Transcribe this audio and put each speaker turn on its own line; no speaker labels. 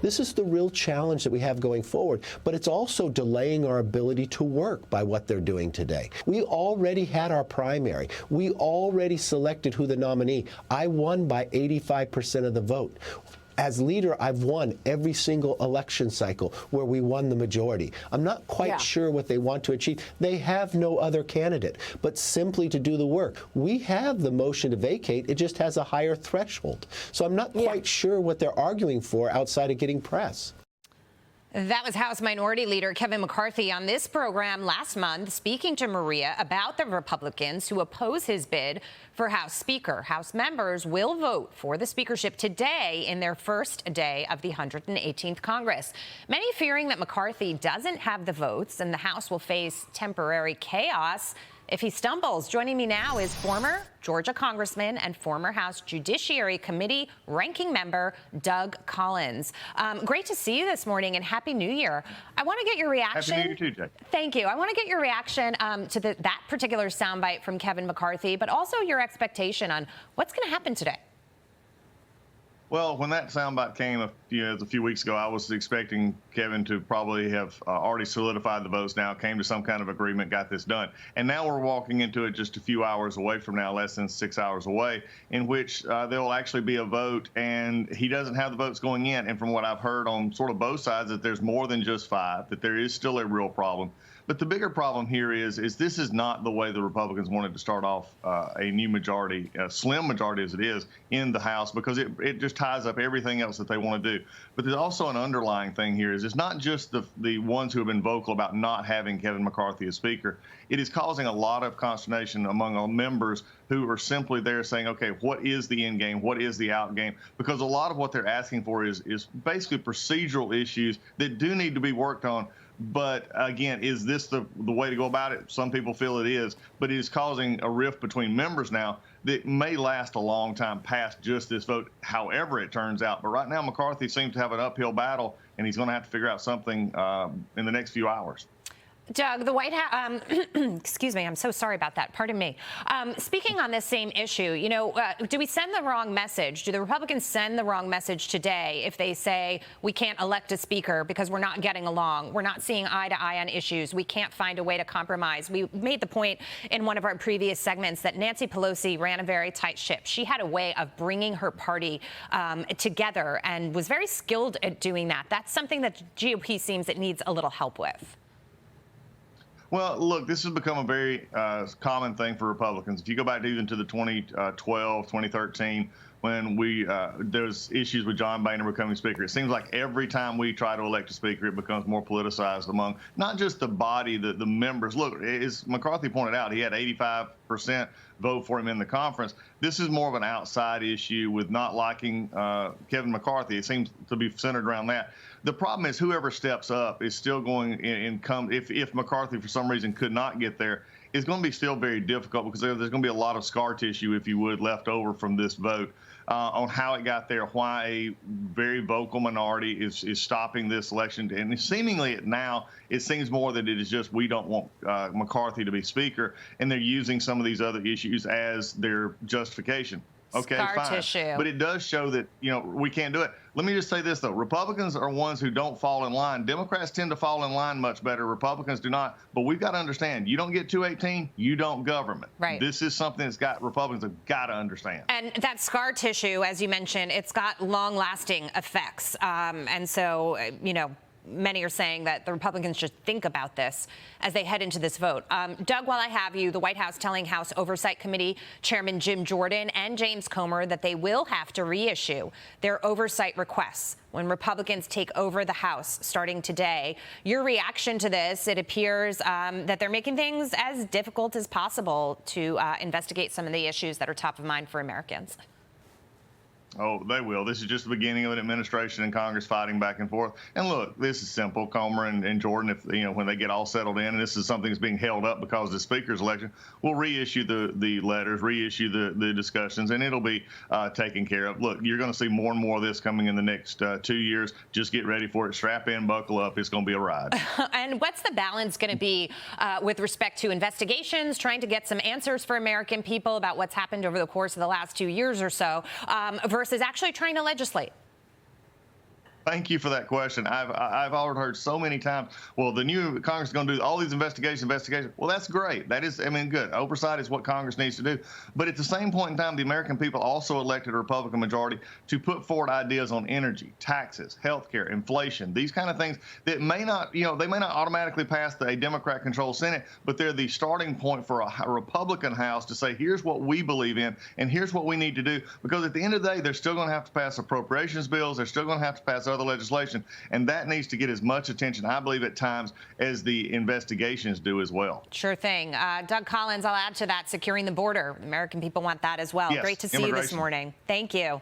This is the real challenge that we have going forward, but it's also delaying our ability to work by what they're doing today. We already had our primary. We already selected who the nominee. I won by 85% of the vote. As leader, I've won every single election cycle where we won the majority. I'm not quite sure what they want to achieve. They have no other candidate, but simply to do the work. We have the motion to vacate. It just has a higher threshold. So I'm not quite sure what they're arguing for outside of getting press.
That was House Minority Leader Kevin McCarthy on this program last month, speaking to Maria about the Republicans who oppose his bid for House Speaker. House members will vote for the speakership today in their first day of the 118th Congress. Many fearing that McCarthy doesn't have the votes and the House will face temporary chaos if he stumbles. Joining me now is former Georgia Congressman and former House Judiciary Committee ranking member Doug Collins. Great to see you this morning, and Happy New Year. I want to get your reaction.
Happy New Year too, Jay.
Thank you. I want to get your reaction to that particular soundbite from Kevin McCarthy, but also your expectation on what's going to happen today.
Well, when that soundbite came a few weeks ago, I was expecting Kevin to probably have already solidified the votes now, came to some kind of agreement, got this done. And now we're walking into it just a few hours away from now, less than 6 hours away, in which there will actually be a vote, and he doesn't have the votes going in. And from what I've heard on sort of both sides, that there's more than just 5, that there is still a real problem. But the bigger problem here is this is not the way the Republicans wanted to start off a new majority, a slim majority as it is, in the House, because it just ties up everything else that they want to do. But there's also an underlying thing here is it's not just the ones who have been vocal about not having Kevin McCarthy as Speaker. It is causing a lot of consternation among members who are simply there saying, okay, what is the end game? What is the out game? Because a lot of what they're asking for is basically procedural issues that do need to be worked on. But again, is this the way to go about it? Some people feel it is, but it is causing a rift between members now that may last a long time past just this vote, however it turns out. But right now, McCarthy seems to have an uphill battle, and he's going to have to figure out something in the next few hours.
Doug, the White House, excuse me, I'm so sorry about that. Pardon me. Speaking on this same issue, do we send the wrong message? Do the Republicans send the wrong message today if they say we can't elect a speaker because we're not getting along, we're not seeing eye to eye on issues, we can't find a way to compromise? We made the point in one of our previous segments that Nancy Pelosi ran a very tight ship. She had a way of bringing her party together and was very skilled at doing that. That's something that GOP seems it needs a little help with.
Well, look, this has become a very common thing for Republicans. If you go back even to the 2012, 2013, when there's issues with John Boehner becoming Speaker, it seems like every time we try to elect a Speaker, it becomes more politicized among not just the body, the members. Look, as McCarthy pointed out, he had 85% vote for him in the conference. This is more of an outside issue with not liking Kevin McCarthy. It seems to be centered around that. The problem is whoever steps up is still going and come. If McCarthy for some reason could not get there, it's going to be still very difficult because there's going to be a lot of scar tissue, if you would, left over from this vote on how it got there, why a very vocal minority is stopping this election. And seemingly now it seems more that it is just we don't want McCarthy to be Speaker, and they're using some of these other issues as their justification. Okay, fine.
Tissue.
But it does show that, we can't do it. Let me just say this, though. Republicans are ones who don't fall in line. Democrats tend to fall in line much better. Republicans do not. But we've got to understand, you don't get 218, you don't government.
Right.
This is something that's Republicans have got to understand.
And that scar tissue, as you mentioned, it's got long-lasting effects. And so, many are saying that the Republicans should think about this as they head into this vote. Doug, while I have you, the White House telling House Oversight Committee Chairman Jim Jordan and James Comer that they will have to reissue their oversight requests when Republicans take over the House starting today. Your reaction to this, it appears that they're making things as difficult as possible to investigate some of the issues that are top of mind for Americans.
Oh, they will. This is just the beginning of an administration and Congress fighting back and forth. And look, this is simple. Comer and Jordan, if when they get all settled in, and this is something that's being held up because of the Speaker's election, we'll reissue the letters, reissue the discussions, and it'll be taken care of. Look, you're going to see more and more of this coming in the next 2 years. Just get ready for it. Strap in, buckle up. It's going to be a ride.
And what's the balance going to be with respect to investigations, trying to get some answers for American people about what's happened over the course of the last 2 years or so, versus actually trying to legislate?
Thank you for that question. I've already heard so many times, well, the new Congress is going to do all these investigations. Well, that's great. That is, I mean, good. Oversight is what Congress needs to do. But at the same point in time, the American people also elected a Republican majority to put forward ideas on energy, taxes, health care, inflation, these kind of things that may not, they may not automatically pass a Democrat-controlled Senate, but they're the starting point for a Republican House to say, here's what we believe in, and here's what we need to do. Because at the end of the day, they're still going to have to pass appropriations bills. They're still going to have to pass other legislation, and that needs to get as much attention, I believe, at times as the investigations do as well.
Sure thing. Doug Collins, I'll add to that, securing the border. American people want that as well.
Yes,
Great to see you this morning. Thank you.